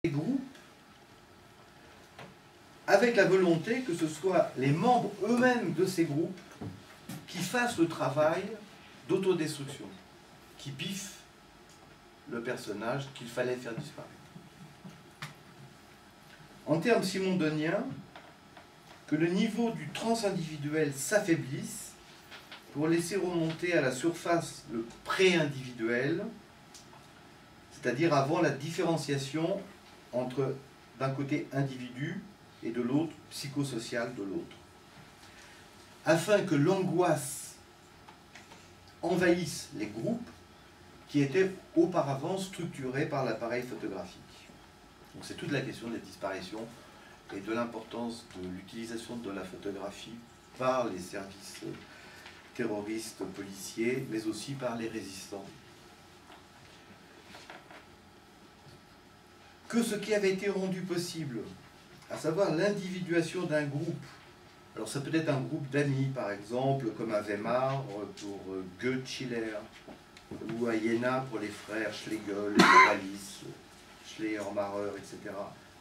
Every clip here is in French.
des groupes avec la volonté que ce soit les membres eux-mêmes de ces groupes qui fassent le travail d'autodestruction, qui biffent le personnage qu'il fallait faire disparaître. En termes simondoniens, que le niveau du transindividuel s'affaiblisse pour laisser remonter à la surface le pré-individuel, c'est-à-dire avant la différenciation entre, d'un côté, individu et de l'autre, psychosocial de l'autre. Afin que l'angoisse envahisse les groupes qui étaient auparavant structurés par l'appareil photographique. Donc c'est toute la question des disparitions et de l'importance de l'utilisation de la photographie par les services terroristes, policiers, mais aussi par les résistants. Que ce qui avait été rendu possible, à savoir l'individuation d'un groupe, alors ça peut être un groupe d'amis par exemple, comme à Weimar pour Goethe, Schiller, ou à Jena pour les frères Schlegel, les réalistes, Schleiermacher, etc.,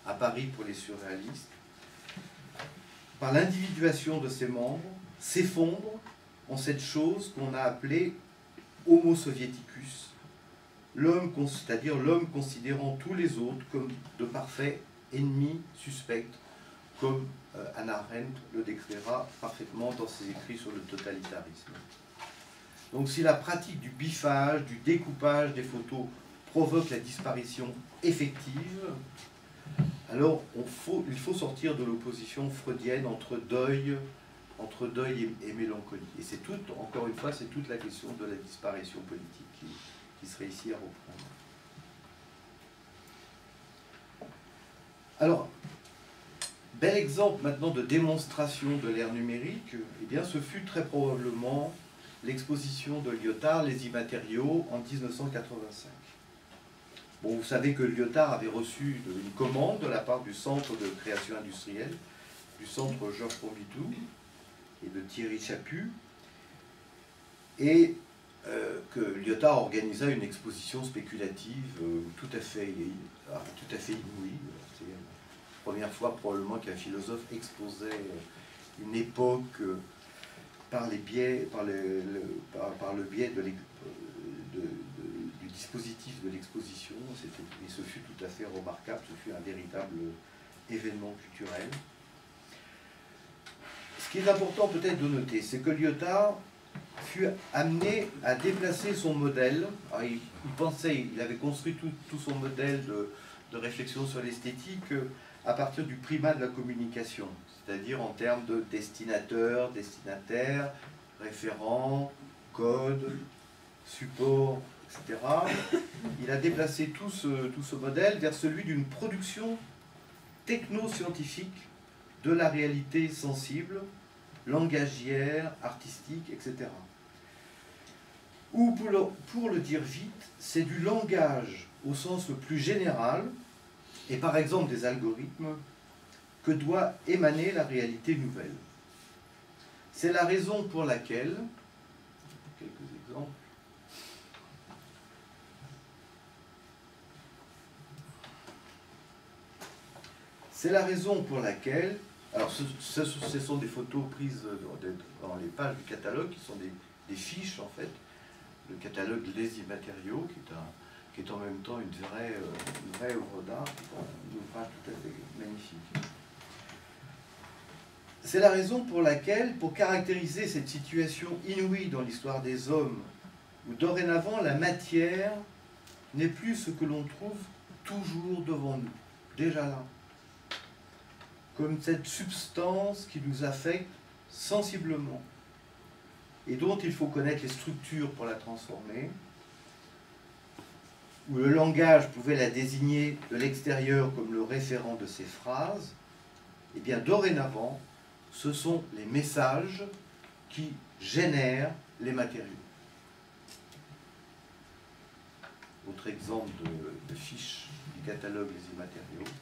à Paris pour les surréalistes, par l'individuation de ses membres, s'effondre en cette chose qu'on a appelée Homo soviéticus, l'homme, c'est-à-dire l'homme considérant tous les autres comme de parfaits ennemis suspects, comme Hannah Arendt le décrira parfaitement dans ses écrits sur le totalitarisme. Donc si la pratique du biffage, du découpage des photos provoque la disparition effective, alors il faut sortir de l'opposition freudienne entre deuil et mélancolie. Et c'est tout, encore une fois, c'est toute la question de la disparition politique qui serait ici à reprendre. Alors, bel exemple maintenant de démonstration de l'ère numérique, eh bien, ce fut très probablement l'exposition de Lyotard, Les immatériaux, en 1985. Bon, vous savez que Lyotard avait reçu une commande de la part du Centre de création industrielle, du Centre Georges Pompidou et de Thierry Chaput, et que Lyotard organisa une exposition spéculative tout à fait inouïe. C'est la première fois probablement qu'un philosophe exposait une époque par le biais du dispositif de l'exposition, et ce fut tout à fait remarquable, ce fut un véritable événement culturel. Ce qui est important peut-être de noter, c'est que Lyotard fut amené à déplacer son modèle. Alors, il avait construit tout son modèle de réflexion sur l'esthétique à partir du primat de la communication, c'est-à-dire en termes de destinateur, destinataire, référent, code, support, etc. Il a déplacé tout ce modèle vers celui d'une production techno-scientifique de la réalité sensible, langagière, artistique, etc. Ou pour le dire vite, c'est du langage au sens le plus général, et par exemple des algorithmes, que doit émaner la réalité nouvelle. C'est la raison pour laquelle, quelques exemples, c'est la raison pour laquelle, alors ce sont des photos prises dans les pages du catalogue, qui sont des fiches en fait, le catalogue Les immatériaux, qui est en même temps une vraie œuvre d'art, un ouvrage tout à fait magnifique. C'est la raison pour laquelle, pour caractériser cette situation inouïe dans l'histoire des hommes, où dorénavant la matière n'est plus ce que l'on trouve toujours devant nous, déjà là, comme cette substance qui nous affecte sensiblement, et dont il faut connaître les structures pour la transformer, où le langage pouvait la désigner de l'extérieur comme le référent de ces phrases, et bien dorénavant, ce sont les messages qui génèrent les matériaux. Autre exemple de fiche du catalogue Les immatériaux.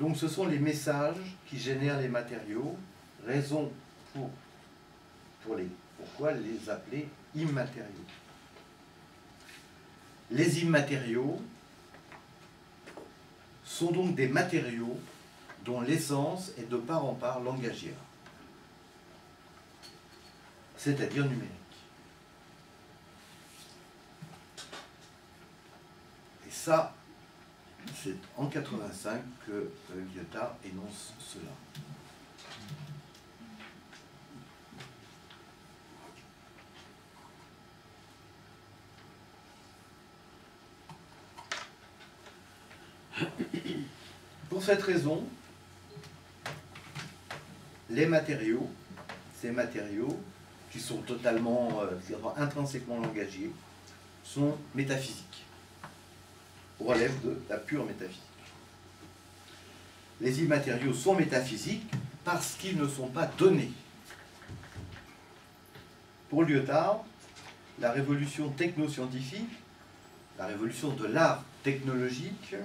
Donc ce sont les messages qui génèrent les matériaux, raison pourquoi les appeler immatériaux. Les immatériaux sont donc des matériaux dont l'essence est de part en part langagière, c'est-à-dire numérique. Et ça, c'est en 85 que Lyotard énonce cela. Pour cette raison, les matériaux, ces matériaux qui sont totalement, intrinsèquement langagiers, sont métaphysiques, relèvent de la pure métaphysique. Les immatériaux sont métaphysiques parce qu'ils ne sont pas donnés. Pour Lyotard, la révolution technoscientifique, la révolution de l'art technologique,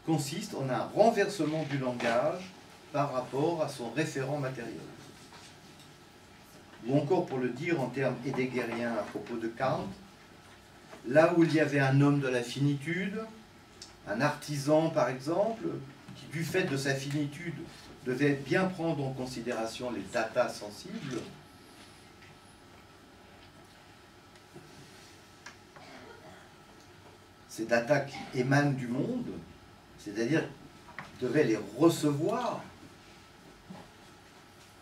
consiste en un renversement du langage par rapport à son référent matériel. Ou encore, pour le dire en termes heideggeriens à propos de Kant, là où il y avait un homme de la finitude, un artisan par exemple, qui du fait de sa finitude devait bien prendre en considération les datas sensibles, ces datas qui émanent du monde, c'est-à-dire devait les recevoir,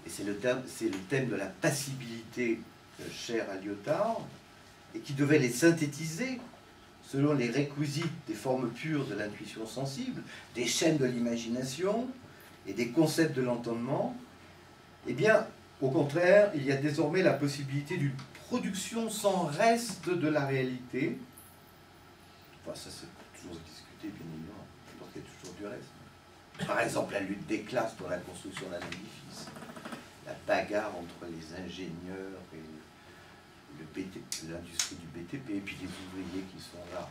et c'est le thème de la passibilité cher à Lyotard, et qui devait les synthétiser selon les réquisites des formes pures de l'intuition sensible, des chaînes de l'imagination et des concepts de l'entendement, eh bien, au contraire, il y a désormais la possibilité d'une production sans reste de la réalité. Enfin, ça c'est toujours discuté, bien évidemment, parce qu'il y a toujours du reste. Par exemple, la lutte des classes pour la construction d'un édifice, la bagarre entre les ingénieurs et l'industrie du BTP, et puis les ouvriers qui sont là,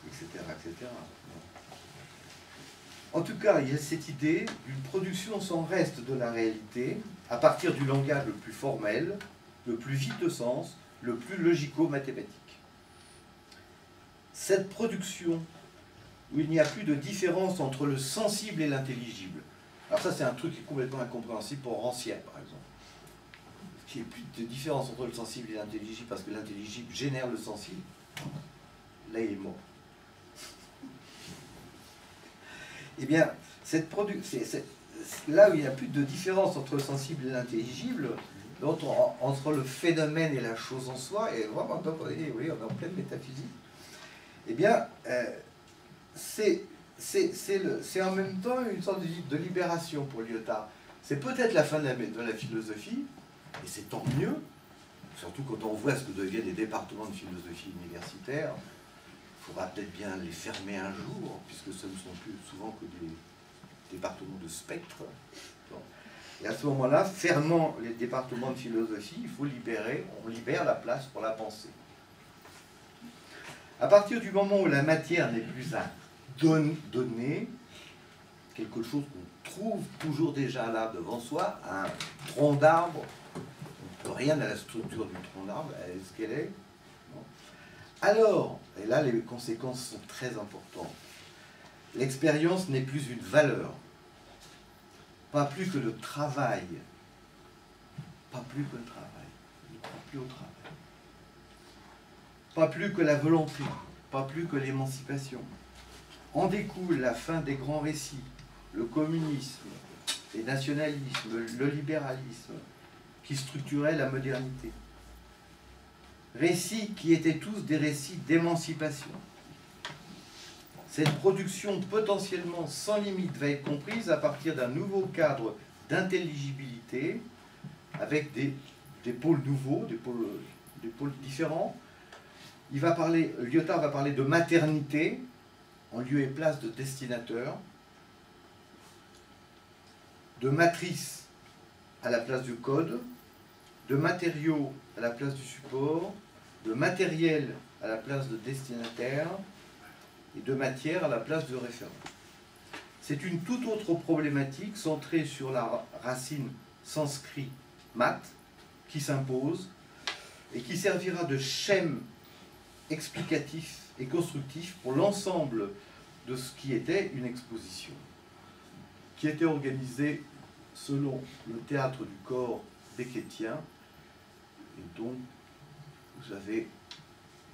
etc., etc. En tout cas, il y a cette idée d'une production sans reste de la réalité, à partir du langage le plus formel, le plus vide de sens, le plus logico-mathématique. Cette production, où il n'y a plus de différence entre le sensible et l'intelligible. Alors ça, c'est un truc qui est complètement incompréhensible pour Rancière, par exemple. Qu'il n'y ait plus de différence entre le sensible et l'intelligible, parce que l'intelligible génère le sensible. Là, il est mort. Eh bien, là où il n'y a plus de différence entre le sensible et l'intelligible, entre le phénomène et la chose en soi, et vraiment, oui, on est en pleine métaphysique, eh bien, c'est en même temps une sorte de libération pour Lyotard. C'est peut-être la fin de la philosophie, et c'est tant mieux, surtout quand on voit ce que deviennent les départements de philosophie universitaire. Il faudra peut-être bien les fermer un jour, puisque ce ne sont plus souvent que des départements de spectre. Bon. Et à ce moment-là, fermant les départements de philosophie, il faut on libère la place pour la pensée. À partir du moment où la matière n'est plus à donner, quelque chose qu'on trouve toujours déjà là devant soi, un tronc d'arbre, on ne peut rien à la structure du tronc d'arbre, elle est ce qu'elle est. Alors, et là les conséquences sont très importantes, l'expérience n'est plus une valeur, pas plus que le travail, pas plus que le travail, il ne croit plus au travail, pas plus que la volonté, pas plus que l'émancipation. En découle la fin des grands récits, le communisme, les nationalismes, le libéralisme, qui structuraient la modernité. Récits qui étaient tous des récits d'émancipation. Cette production potentiellement sans limite va être comprise à partir d'un nouveau cadre d'intelligibilité, avec des pôles nouveaux, des pôles différents. Lyotard va parler de maternité, en lieu et place de destinateur, de matrice à la place du code, de matériaux à la place du support, de matériel à la place de destinataire, et de matière à la place de référent. C'est une toute autre problématique centrée sur la racine sanskrit mat qui s'impose et qui servira de schème explicatif et constructif pour l'ensemble de ce qui était une exposition, qui était organisée selon le théâtre du corps becquetien, et donc vous avez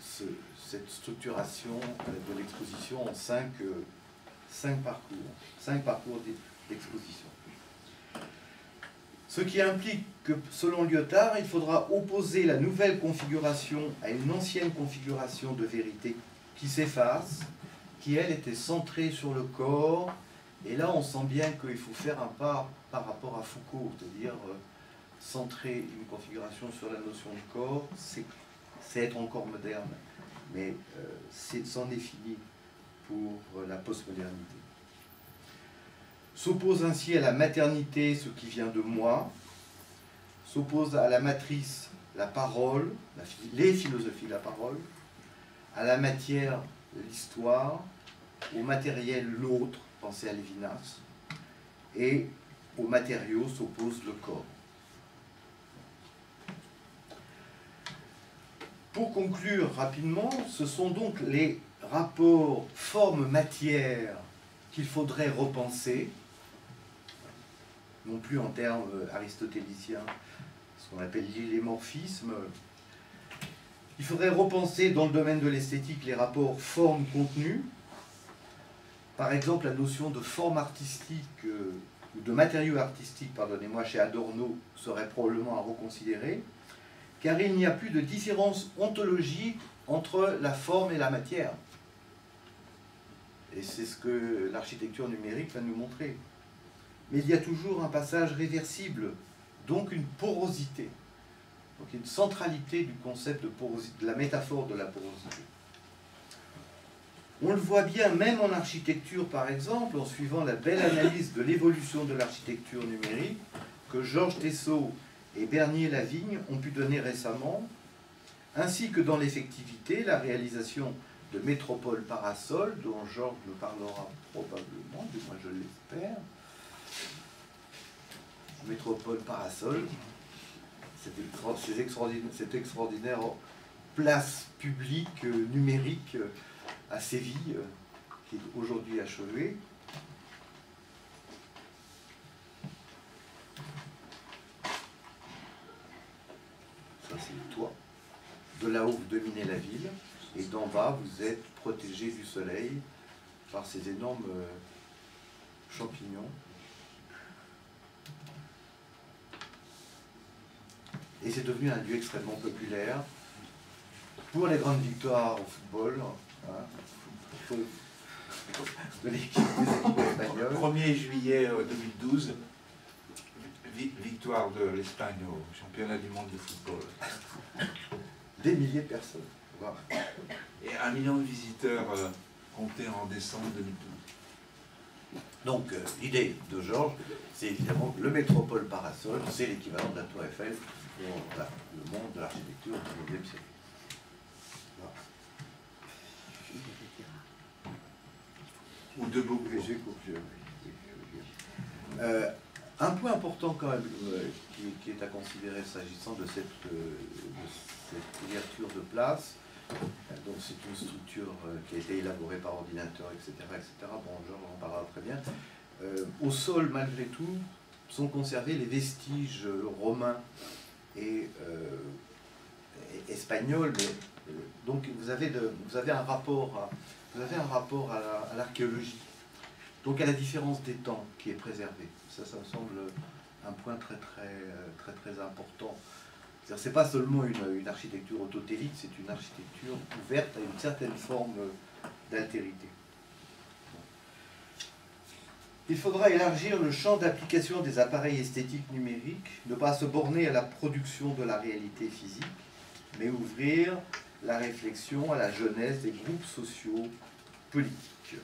cette structuration de l'exposition en cinq parcours d'exposition. Ce qui implique que, selon Lyotard, il faudra opposer la nouvelle configuration à une ancienne configuration de vérité qui s'efface, qui, elle, était centrée sur le corps. Et là, on sent bien qu'il faut faire un pas par rapport à Foucault, c'est-à-dire centrer une configuration sur la notion de corps, c'est être encore moderne, mais c'en est fini pour la postmodernité. S'oppose ainsi à la maternité ce qui vient de moi, s'oppose à la matrice la parole, les philosophies de la parole, à la matière l'histoire, au matériel l'autre, pensez à Lévinas, et aux matériaux s'oppose le corps. Pour conclure rapidement, ce sont donc les rapports forme-matière qu'il faudrait repenser, non plus en termes aristotéliciens, ce qu'on appelle l'illémorphisme. Il faudrait repenser dans le domaine de l'esthétique les rapports forme-contenu. Par exemple, la notion de forme artistique, ou de matériau artistique, pardonnez-moi, chez Adorno, serait probablement à reconsidérer, car il n'y a plus de différence ontologique entre la forme et la matière. Et c'est ce que l'architecture numérique va nous montrer. Mais il y a toujours un passage réversible, donc une porosité, donc une centralité du concept de porosité, de la métaphore de la porosité. On le voit bien, même en architecture par exemple, en suivant la belle analyse de l'évolution de l'architecture numérique que Georges Tessot et Bernier Lavigne ont pu donner récemment, ainsi que dans l'effectivité, la réalisation de métropoles parasols, dont Georges nous parlera probablement, du moins je l'espère. Métropole parasol, cette extraordinaire place publique numérique à Séville, qui est aujourd'hui achevée. Ça, c'est le toit. De là-haut, vous dominez la ville, et d'en bas, vous êtes protégé du soleil par ces énormes champignons. Et c'est devenu un lieu extrêmement populaire pour les grandes victoires au football, hein, de l'équipe des équipes espagnoles. 1er juillet 2012, victoire de l'Espagne au championnat du monde de football. Des milliers de personnes. Wow. Et 1 million de visiteurs comptés en décembre 2012. Donc l'idée de Georges, c'est évidemment le métropole parasol, c'est l'équivalent de la Tour Eiffel pour le monde de l'architecture du XIXe siècle. Voilà. Ou de beaucoup. Un point important quand même qui est à considérer s'agissant de cette ouverture de place, donc c'est une structure qui a été élaborée par ordinateur, etc. Bon, Georges en parlera très bien. Au sol, malgré tout, sont conservés les vestiges romains et espagnols. Mais, donc vous avez un rapport à l'archéologie. Donc à la différence des temps qui est préservé. Ça me semble un point très important. C'est pas seulement une architecture autotélique, c'est une architecture ouverte à une certaine forme d'altérité. Il faudra élargir le champ d'application des appareils esthétiques numériques, ne pas se borner à la production de la réalité physique, mais ouvrir la réflexion à la genèse des groupes sociaux politiques.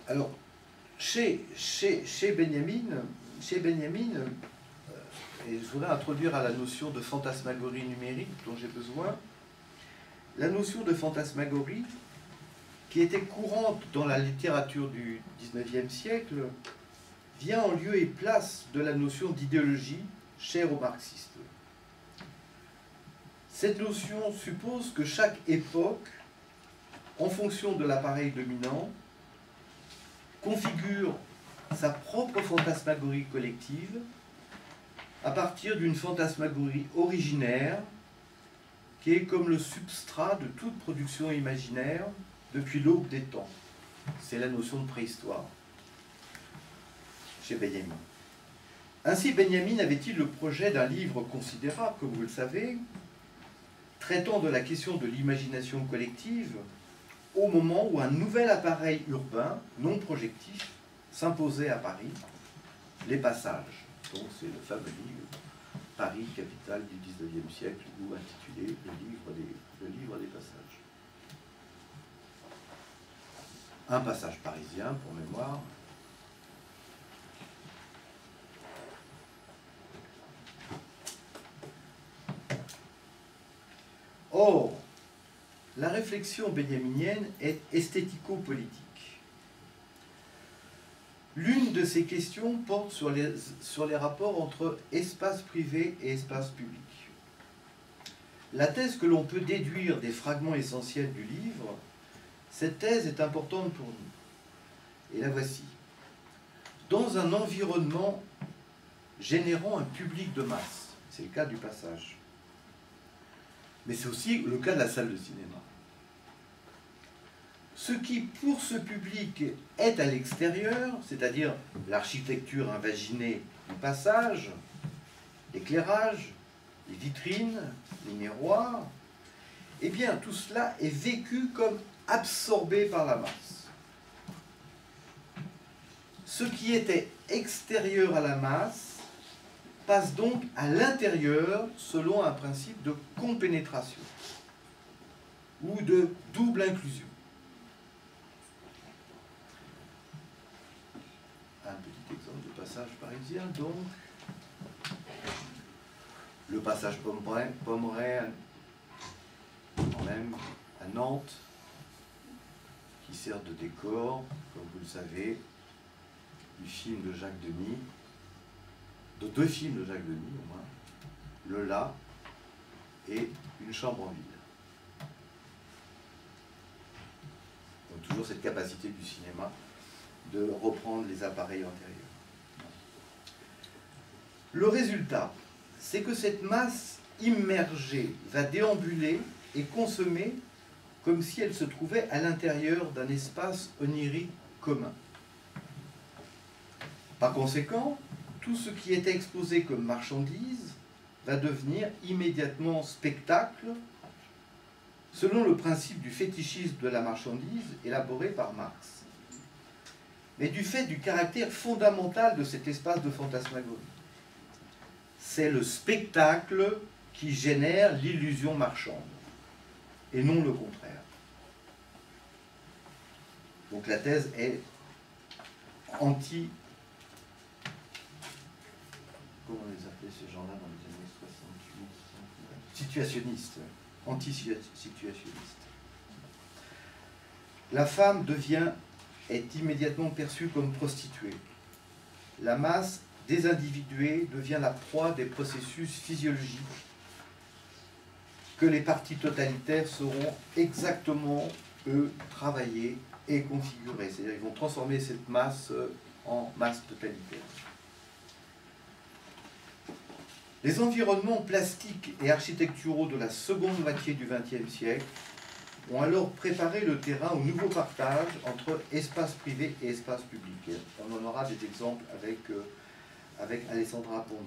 Alors, chez Benjamin, et je voudrais introduire à la notion de fantasmagorie numérique dont j'ai besoin, la notion de fantasmagorie, qui était courante dans la littérature du XIXe siècle, vient en lieu et place de la notion d'idéologie chère aux marxistes. Cette notion suppose que chaque époque, en fonction de l'appareil dominant, configure sa propre fantasmagorie collective à partir d'une fantasmagorie originaire qui est comme le substrat de toute production imaginaire depuis l'aube des temps. C'est la notion de préhistoire chez Benjamin. Ainsi, Benjamin avait-il le projet d'un livre considérable, comme vous le savez, traitant de la question de l'imagination collective au moment où un nouvel appareil urbain, non projectif, s'imposait à Paris, les passages. Donc c'est le fameux livre Paris, capitale du XIXe siècle, ou intitulé le livre des passages. Un passage parisien, pour mémoire. Or, la réflexion benjaminienne est esthético-politique. L'une de ces questions porte sur les rapports entre espace privé et espace public. La thèse que l'on peut déduire des fragments essentiels du livre, cette thèse est importante pour nous. Et la voici. Dans un environnement générant un public de masse, c'est le cas du passage, mais c'est aussi le cas de la salle de cinéma. Ce qui, pour ce public, est à l'extérieur, c'est-à-dire l'architecture invaginée du passage, l'éclairage, les vitrines, les miroirs, eh bien, tout cela est vécu comme absorbé par la masse. Ce qui était extérieur à la masse passe donc à l'intérieur selon un principe de compénétration ou de double inclusion. Un petit exemple de passage parisien, donc. Le passage Pommeraye, quand même, à Nantes, qui sert de décor, comme vous le savez, du film de Jacques Demy, de deux films de Jacques Demy au moins, Le La et Une chambre en ville. Donc toujours cette capacité du cinéma de reprendre les appareils antérieurs. Le résultat, c'est que cette masse immergée va déambuler et consommer comme si elle se trouvait à l'intérieur d'un espace onirique commun. Par conséquent, tout ce qui était exposé comme marchandise va devenir immédiatement spectacle, selon le principe du fétichisme de la marchandise élaboré par Marx. Mais du fait du caractère fondamental de cet espace de fantasmagorie. C'est le spectacle qui génère l'illusion marchande, et non le contraire. Donc la thèse est anti... Comment on les appelait ces gens-là dans les années 68 ? Situationniste, anti-situationniste. La femme est immédiatement perçue comme prostituée. La masse désindividuée devient la proie des processus physiologiques que les partis totalitaires sauront exactement, eux, travailler et configurer. C'est-à-dire qu'ils vont transformer cette masse en masse totalitaire. Les environnements plastiques et architecturaux de la seconde moitié du XXe siècle ont alors préparé le terrain au nouveau partage entre espace privé et espace public. On en aura des exemples avec Alessandra Ponte.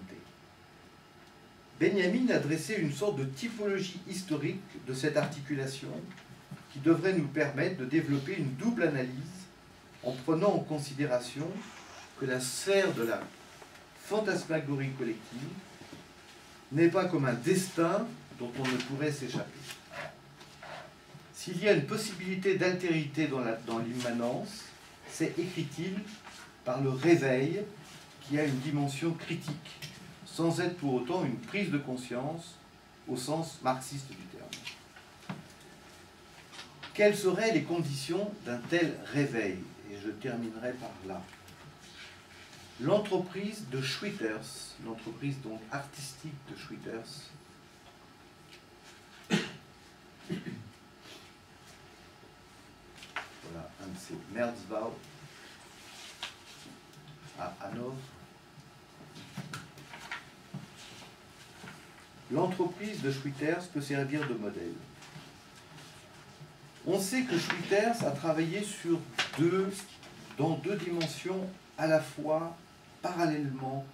Benjamin a dressé une sorte de typologie historique de cette articulation qui devrait nous permettre de développer une double analyse en prenant en considération que la sphère de la fantasmagorie collective n'est pas comme un destin dont on ne pourrait s'échapper. S'il y a une possibilité d'altérité dans l'immanence, c'est, écrit-il, par le réveil qui a une dimension critique, sans être pour autant une prise de conscience au sens marxiste du terme. Quelles seraient les conditions d'un tel réveil? Et je terminerai par là. L'entreprise de Schwitters, l'entreprise donc artistique de Schwitters, c'est Merzbau à Hanovre. L'entreprise de Schwitters peut servir de modèle. On sait que Schwitters a travaillé dans deux dimensions à la fois, parallèlement,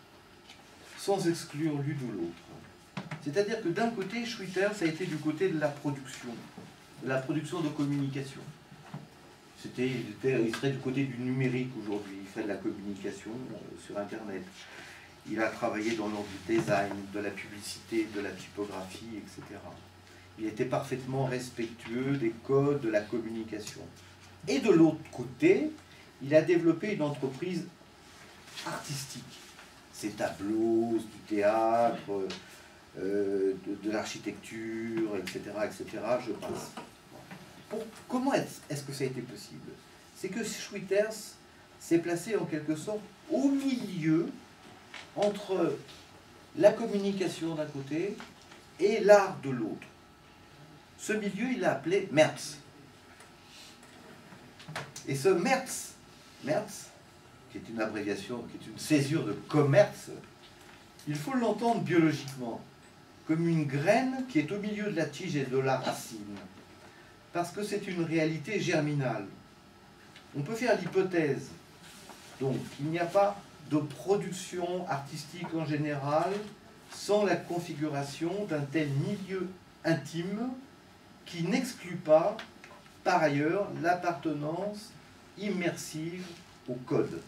sans exclure l'une ou l'autre. C'est-à-dire que d'un côté, Schwitters a été du côté de la production de communication. Il serait du côté du numérique aujourd'hui, il fait de la communication sur Internet. Il a travaillé dans l'ordre du design, de la publicité, de la typographie, etc. Il était parfaitement respectueux des codes de la communication. Et de l'autre côté, il a développé une entreprise artistique. Ses tableaux, du théâtre, de l'architecture, etc., etc., je passe. Comment est-ce que ça a été possible? C'est que Schwitters s'est placé en quelque sorte au milieu entre la communication d'un côté et l'art de l'autre. Ce milieu, il l'a appelé Merz. Et ce Merz, qui est une abréviation, qui est une césure de commerce, il faut l'entendre biologiquement, comme une graine qui est au milieu de la tige et de la racine, parce que c'est une réalité germinale. On peut faire l'hypothèse, donc, qu'il n'y a pas de production artistique en général sans la configuration d'un tel milieu intime qui n'exclut pas, par ailleurs, l'appartenance immersive au code.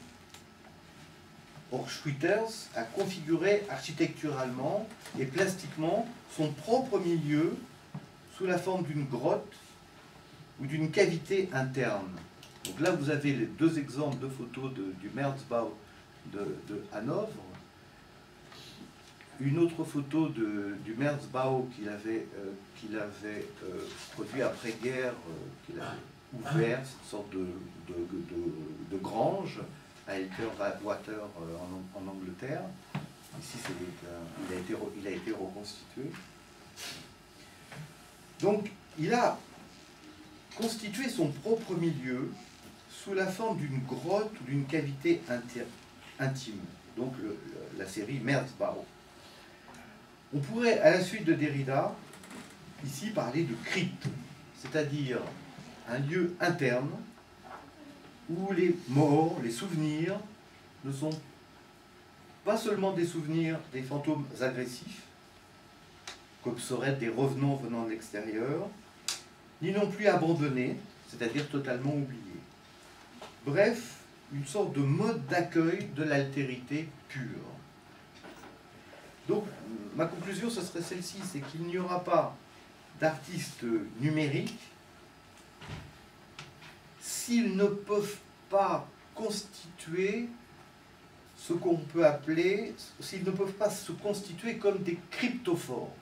Or, Schwitters a configuré architecturalement et plastiquement son propre milieu sous la forme d'une grotte ou d'une cavité interne. Donc là, vous avez les deux exemples de photos du Merzbau de Hanovre. Une autre photo du Merzbau qu'il avait produit après-guerre, qu'il a ouvert, cette sorte de grange à Elterwater en Angleterre. Ici, il a été reconstitué. Donc, il a constitué son propre milieu sous la forme d'une grotte ou d'une cavité intime. Donc, la série Merzbau. On pourrait, à la suite de Derrida, ici parler de crypte, c'est-à-dire un lieu interne où les morts, les souvenirs, ne sont pas seulement des souvenirs des fantômes agressifs, comme seraient des revenants venant de l'extérieur, ni non plus abandonnés, c'est-à-dire totalement oubliés. Bref, une sorte de mode d'accueil de l'altérité pure. Donc, ma conclusion, ce serait celle-ci, c'est qu'il n'y aura pas d'artistes numériques s'ils ne peuvent pas constituer ce qu'on peut appeler, s'ils ne peuvent pas se constituer comme des cryptophores,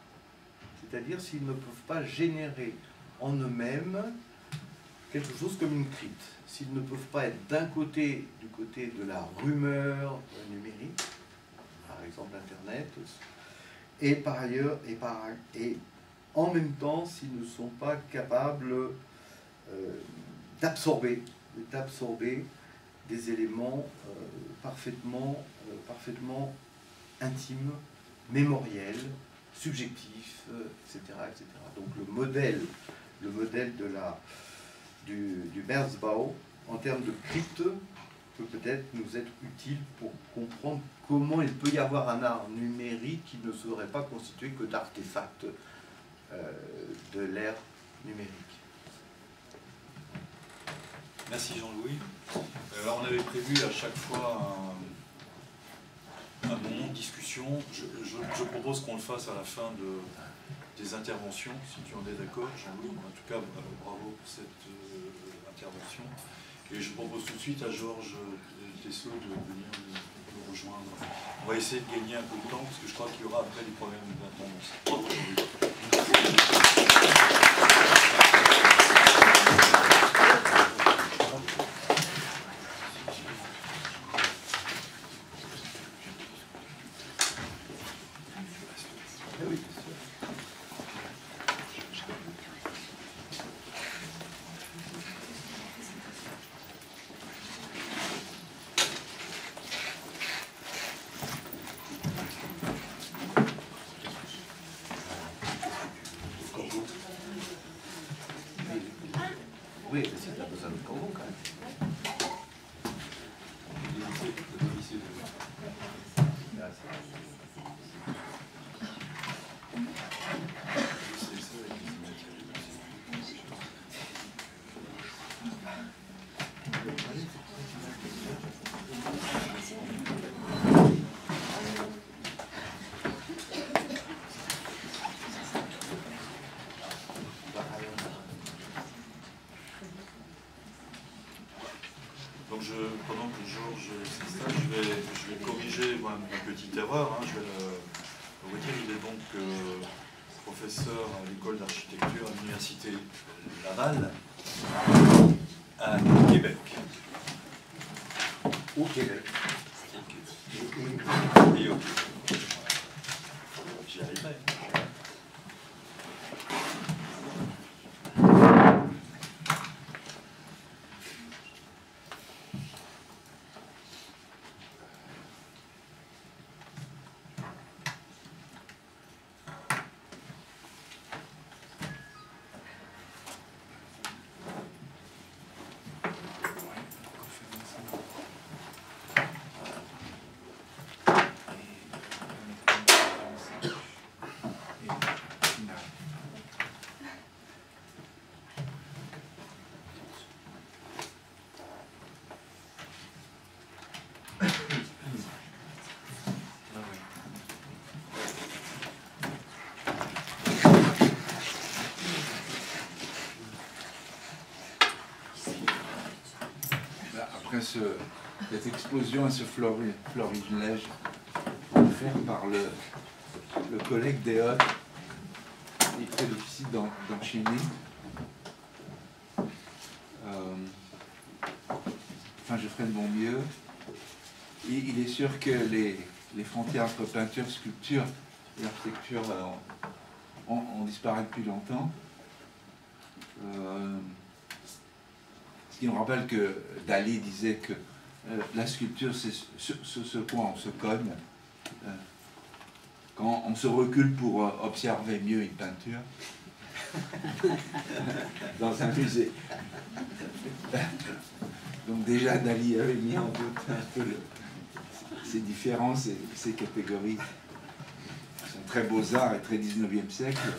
c'est-à-dire s'ils ne peuvent pas générer en eux-mêmes quelque chose comme une crypte, s'ils ne peuvent pas être d'un côté, du côté de la rumeur numérique, par exemple Internet, et par ailleurs, et en même temps, s'ils ne sont pas capables d'absorber des éléments parfaitement intimes, mémoriels, subjectifs, etc., etc. Donc le modèle du Merzbau, en termes de crypte, peut peut-être nous être utile pour comprendre comment il peut y avoir un art numérique qui ne serait pas constitué que d'artefacts de l'ère numérique. Merci Jean-Louis. Alors on avait prévu à chaque fois un moment de discussion. Je propose qu'on le fasse à la fin des interventions, si tu en es d'accord, Jean-Louis. En tout cas, bravo pour cette intervention. Et je propose tout de suite à Georges Tessot de venir nous rejoindre. On va essayer de gagner un peu de temps, parce que je crois qu'il y aura après des problèmes d'attendance. Bravo, Jean-Louis. Oui, mais si tu as besoin de corbeau quand même. Donc pendant que Georges s'installe, je vais corriger moi, une petite erreur. Hein, je vais le redire. Il est donc professeur à l'école d'architecture à l'université Laval à Québec. Au Québec. Et au Québec. J'y arriverai. Après cette explosion et ce florilège offert par le collègue Déot, il est très difficile d'enchaîner. Enfin, je ferai de mon mieux. Et il est sûr que les frontières entre peinture, sculpture et architecture ont disparu depuis longtemps. Ce qui nous rappelle que Dali disait que la sculpture, c'est ce quoi on se cogne quand on se recule pour observer mieux une peinture dans un musée. Donc déjà, Dali avait mis en doute un peu ces différences et ces catégories qui sont très beaux-arts et très 19e siècle,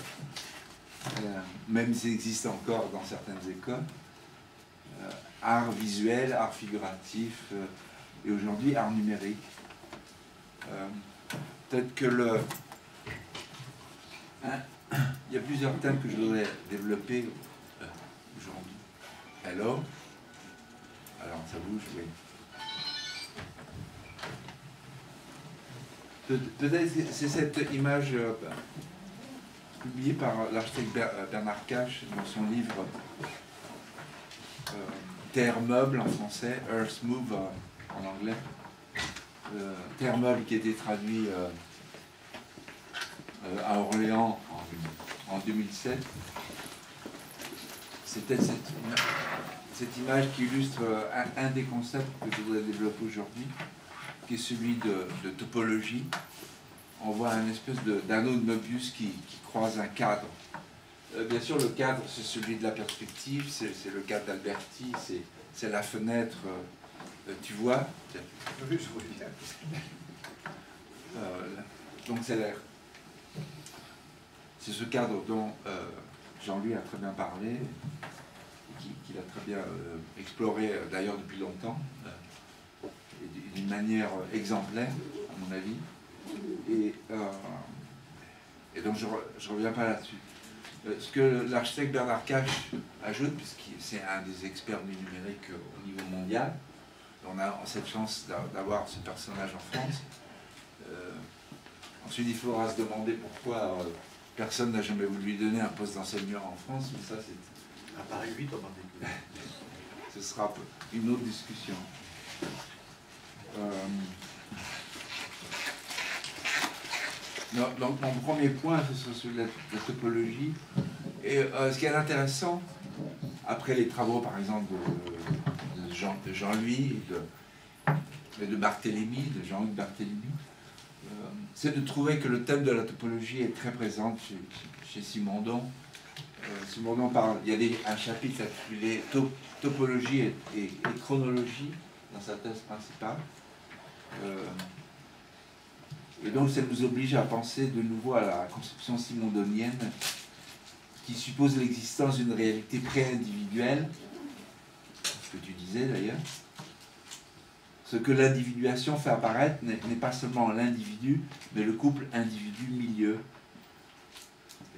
même s'ils existent encore dans certaines écoles. Art visuel, art figuratif, et aujourd'hui art numérique. Peut-être que il y a plusieurs thèmes que je voudrais développer aujourd'hui. Alors ça bouge, oui. Peut-être c'est cette image publiée par l'architecte Bernard Cache dans son livre Terre meuble en français, Earth Move en anglais. Terre meuble qui a été traduit à Orléans en 2007. C'est peut-être cette image qui illustre un des concepts que je voudrais développer aujourd'hui, qui est celui de topologie. On voit un espèce d'anneau de Möbius qui croise un cadre. Bien sûr, le cadre, c'est celui de la perspective, c'est le cadre d'Alberti, c'est la fenêtre, tu vois. Oui, je vois bien. Donc c'est ce cadre dont Jean-Louis a très bien parlé, qu'il a très bien exploré d'ailleurs depuis longtemps, et d'une manière exemplaire, à mon avis. Et donc je ne reviens pas là-dessus. Ce que l'architecte Bernard Cache ajoute, puisque c'est un des experts du numérique au niveau mondial, on a cette chance d'avoir ce personnage en France. Ensuite, il faudra se demander pourquoi personne n'a jamais voulu lui donner un poste d'enseignant en France, mais ça c'est... À Paris 8 en particulier. Ce sera une autre discussion. Donc mon premier point, c'est sur la topologie. Et ce qui est intéressant, après les travaux par exemple de Jean-Louis et de Barthélemy, de Jean-Luc Barthélemy, c'est de trouver que le thème de la topologie est très présent chez Simondon, Simondon parle, il y a un chapitre intitulé Topologie et chronologie dans sa thèse principale. Et donc ça nous oblige à penser de nouveau à la conception simondonienne qui suppose l'existence d'une réalité pré-individuelle, ce que tu disais d'ailleurs. Ce que l'individuation fait apparaître n'est pas seulement l'individu, mais le couple individu-milieu.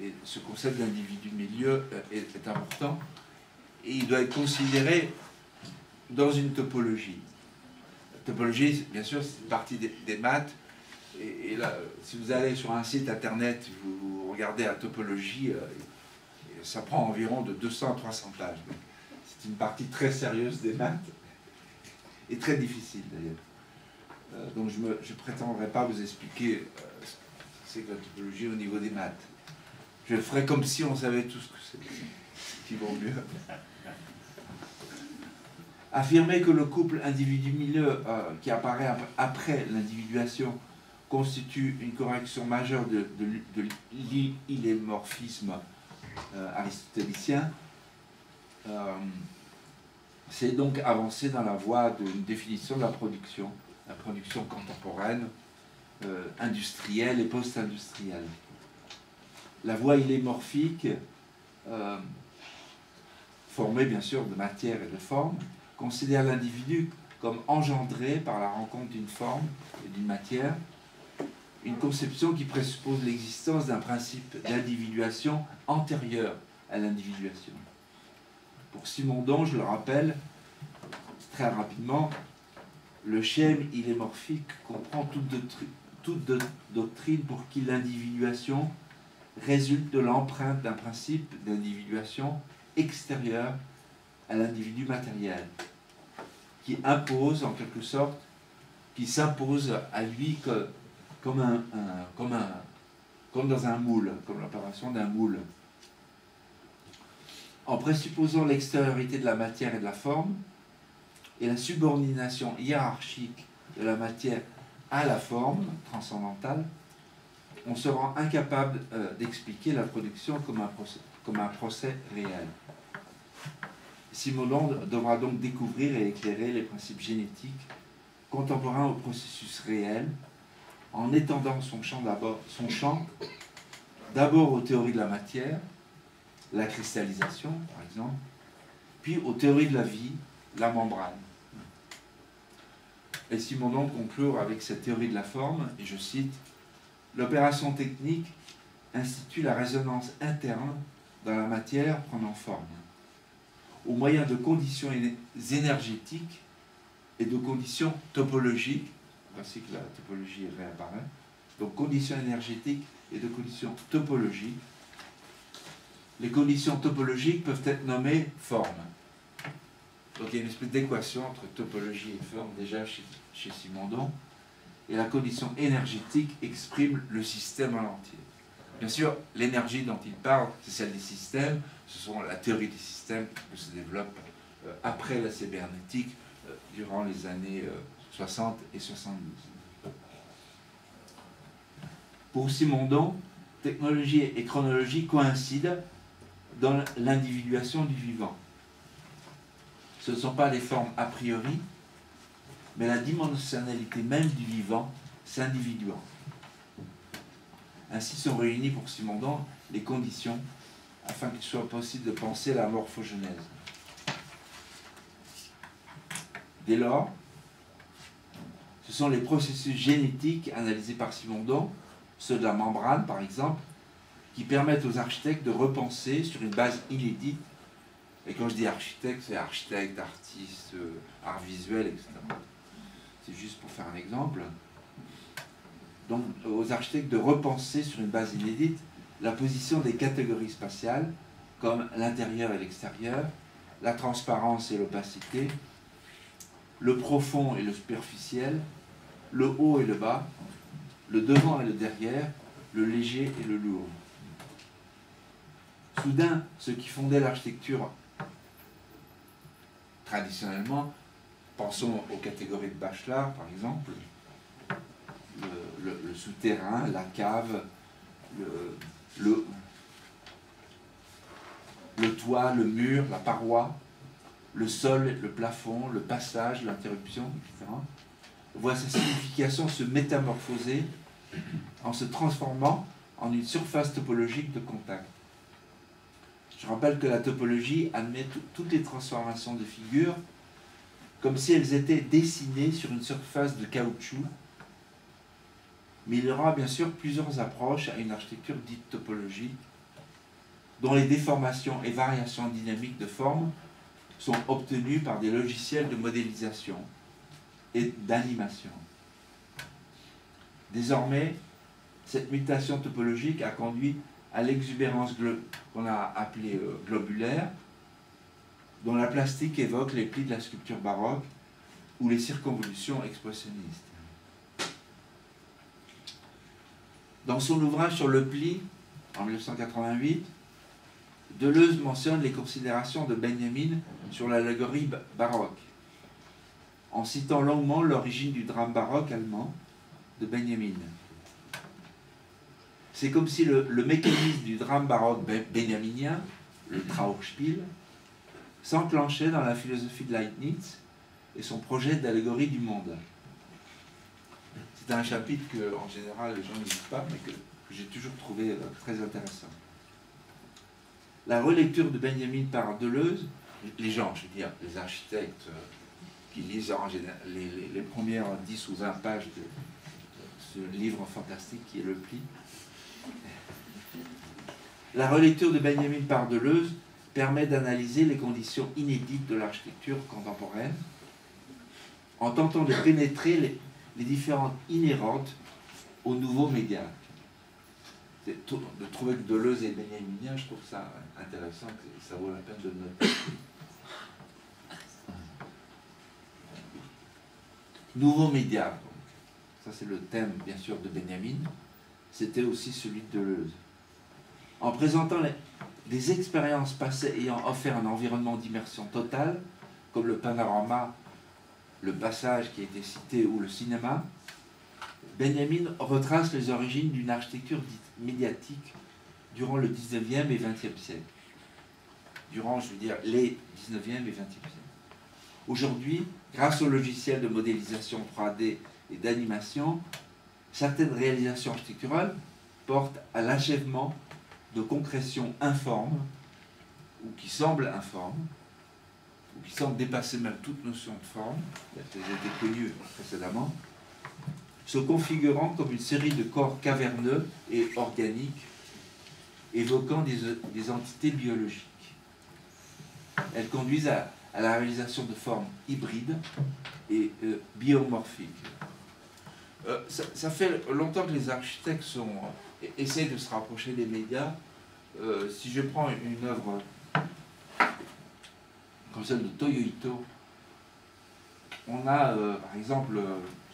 Et ce concept d'individu-milieu est important et il doit être considéré dans une topologie. La topologie, bien sûr, c'est une partie des maths. Et là, si vous allez sur un site internet, vous regardez la topologie, ça prend environ de 200 à 300 pages. C'est une partie très sérieuse des maths et très difficile d'ailleurs. Donc je ne prétendrai pas vous expliquer ce que c'est que la topologie au niveau des maths. Je ferai comme si on savait tout ce que c'est, qui vaut mieux. Affirmer que le couple individu-milieu qui apparaît après l'individuation constitue une correction majeure de l'illémorphisme aristotélicien, c'est donc avancer dans la voie d'une définition de la production contemporaine, industrielle et post-industrielle. La voie illémorphique, formée bien sûr de matière et de forme, considère l'individu comme engendré par la rencontre d'une forme et d'une matière, une conception qui présuppose l'existence d'un principe d'individuation antérieur à l'individuation. Pour Simondon, je le rappelle très rapidement, le schème illémorphique comprend toute doctrine pour qui l'individuation résulte de l'empreinte d'un principe d'individuation extérieur à l'individu matériel, qui impose en quelque sorte, qui s'impose à lui comme dans un moule, comme l'opération d'un moule. En présupposant l'extériorité de la matière et de la forme, et la subordination hiérarchique de la matière à la forme transcendantale, on se rend incapable d'expliquer la production comme un procès réel. Simondon devra donc découvrir et éclairer les principes génétiques contemporains au processus réel, en étendant son champ d'abord aux théories de la matière, la cristallisation par exemple, puis aux théories de la vie, la membrane. Et Simondon conclut avec cette théorie de la forme, et je cite, « L'opération technique institue la résonance interne dans la matière prenant forme, au moyen de conditions énergétiques et de conditions topologiques. » Voici que la topologie réapparaît. Donc, conditions énergétiques et de conditions topologiques. Les conditions topologiques peuvent être nommées formes. Donc, il y a une espèce d'équation entre topologie et forme déjà chez Simondon. Et la condition énergétique exprime le système en entier. Bien sûr, l'énergie dont il parle, c'est celle des systèmes. Ce sont la théorie des systèmes qui se développe après la cybernétique, durant les années 60 et 72. Pour Simondon, technologie et chronologie coïncident dans l'individuation du vivant. Ce ne sont pas des formes a priori, mais la dimensionnalité même du vivant s'individuant. Ainsi sont réunies pour Simondon les conditions afin qu'il soit possible de penser la morphogenèse. Dès lors, ce sont les processus génétiques analysés par Simondon, ceux de la membrane par exemple, qui permettent aux architectes de repenser sur une base inédite. Et quand je dis architecte, c'est architecte, artiste, art visuel, etc. C'est juste pour faire un exemple. Donc, aux architectes de repenser sur une base inédite la position des catégories spatiales, comme l'intérieur et l'extérieur, la transparence et l'opacité, le profond et le superficiel, le haut et le bas, le devant et le derrière, le léger et le lourd. Soudain, ce qui fondait l'architecture traditionnellement, pensons aux catégories de Bachelard par exemple, le souterrain, la cave, le toit, le mur, la paroi, le sol, le plafond, le passage, l'interruption, etc. On voit sa signification se métamorphoser en se transformant en une surface topologique de contact. Je rappelle que la topologie admet toutes les transformations de figures comme si elles étaient dessinées sur une surface de caoutchouc, mais il y aura bien sûr plusieurs approches à une architecture dite topologique, dont les déformations et variations dynamiques de forme sont obtenues par des logiciels de modélisation et d'animation. Désormais, cette mutation topologique a conduit à l'exubérance qu'on a appelée globulaire, dont la plastique évoque les plis de la sculpture baroque ou les circonvolutions expressionnistes. Dans son ouvrage sur le pli, en 1988, Deleuze mentionne les considérations de Benjamin sur l'allégorie baroque, en citant longuement l'origine du drame baroque allemand de Benjamin. C'est comme si le mécanisme du drame baroque benjaminien, le Trauerspiel, s'enclenchait dans la philosophie de Leibniz et son projet d'allégorie du monde. C'est un chapitre que, en général, les gens ne lisent pas, mais que j'ai toujours trouvé très intéressant. La relecture de Benjamin par Deleuze, les gens, je veux dire, les architectes qui lisent en général les premières 10 ou 20 pages de ce livre fantastique qui est Le Pli, la relecture de Benjamin par Deleuze permet d'analyser les conditions inédites de l'architecture contemporaine en tentant de pénétrer les différentes inhérentes aux nouveaux médias. De trouver que Deleuze est benjaminien, je trouve ça intéressant, que ça vaut la peine de le noter. Nouveaux médias, donc. Ça c'est le thème bien sûr de Benjamin, c'était aussi celui de Deleuze. En présentant des expériences passées ayant offert un environnement d'immersion totale, comme le panorama, le passage qui a été cité, ou le cinéma, Benjamin retrace les origines d'une architecture dite médiatique durant le 19e et 20e siècle. Durant, je veux dire, les 19e et 20e siècle. Aujourd'hui, grâce au logiciel de modélisation 3D et d'animation, certaines réalisations architecturales portent à l'achèvement de concrétions informes, ou qui semblent informes, ou qui semblent dépasser même toute notion de forme, qui a été connue précédemment, se configurant comme une série de corps caverneux et organiques, évoquant des entités biologiques. Elles conduisent à la réalisation de formes hybrides et biomorphiques. Ça fait longtemps que les architectes essaient de se rapprocher des médias. Si je prends une œuvre comme celle de Toyo Ito, on a par exemple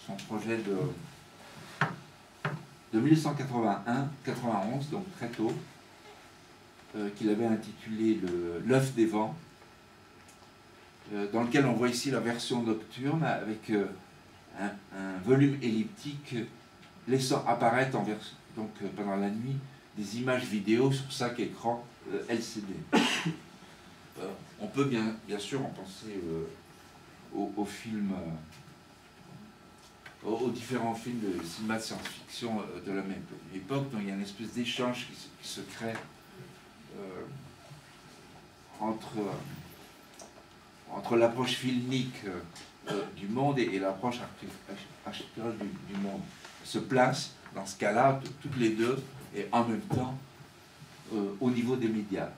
son projet de 1991, donc très tôt, qu'il avait intitulé L'œuf des vents, dans lequel on voit ici la version nocturne avec un volume elliptique laissant apparaître donc, pendant la nuit des images vidéo sur 5 écrans LCD. On peut bien sûr en penser aux films, aux différents films de cinéma de science-fiction de la même époque, dont il y a une espèce d'échange qui se crée entre l'approche filmique du monde et l'approche architecturale du monde. Se place dans ce cas-là, toutes les deux, et en même temps au niveau des médias.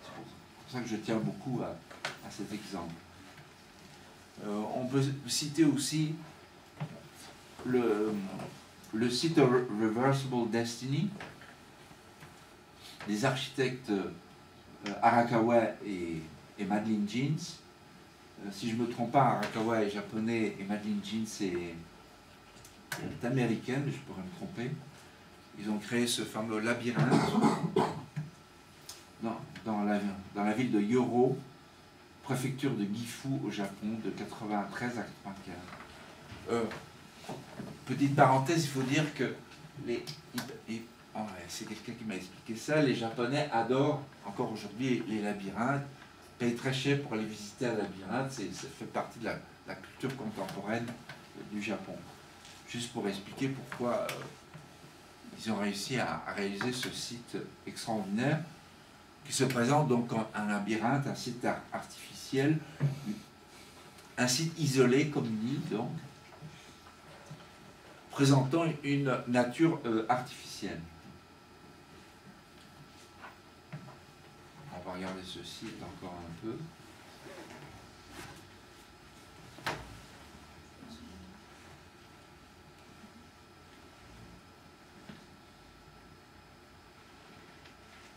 C'est pour ça que je tiens beaucoup à cet exemple. On peut citer aussi le site Reversible Destiny des architectes Arakawa et Madeline Jeans. Si je ne me trompe pas, Arakawa est japonais et Madeline Jeans est américaine, je pourrais me tromper. Ils ont créé ce fameux labyrinthe dans la ville de Yoro, préfecture de Gifu au Japon, de 93 à 95. Petite parenthèse, il faut dire que c'est quelqu'un qui m'a expliqué ça, les Japonais adorent encore aujourd'hui les labyrinthes, payent très cher pour aller visiter un labyrinthe, ça fait partie de la culture contemporaine du Japon. Juste pour expliquer pourquoi ils ont réussi à réaliser ce site extraordinaire, qui se présente donc comme un labyrinthe, un site artificiel, un site isolé comme une île, donc, présentant une nature artificielle. On va regarder ce site encore un peu.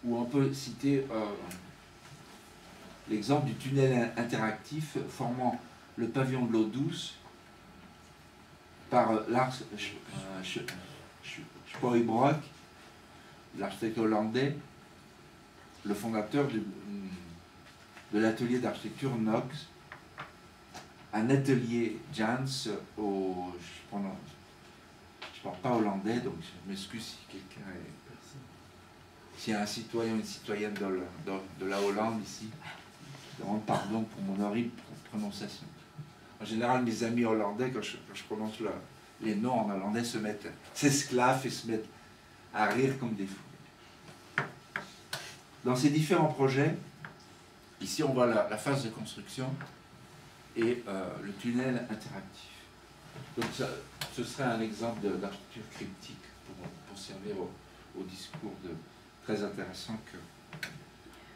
Où on peut citer l'exemple du tunnel interactif formant le pavillon de l'eau douce par Lars Spoijbroek, l'architecte hollandais, le fondateur de l'atelier d'architecture Knox, un atelier Jans au... Je ne parle pas hollandais, donc je m'excuse si quelqu'un est... S'il y a un citoyen ou une citoyenne de la Hollande ici, je demande pardon pour mon horrible prononciation. En général, mes amis hollandais, quand je prononce les noms en hollandais, s'esclaffent et se mettent à rire comme des fous. Dans ces différents projets, ici on voit la phase de construction et le tunnel interactif. Donc ce serait un exemple d'architecture cryptique pour servir au discours très intéressant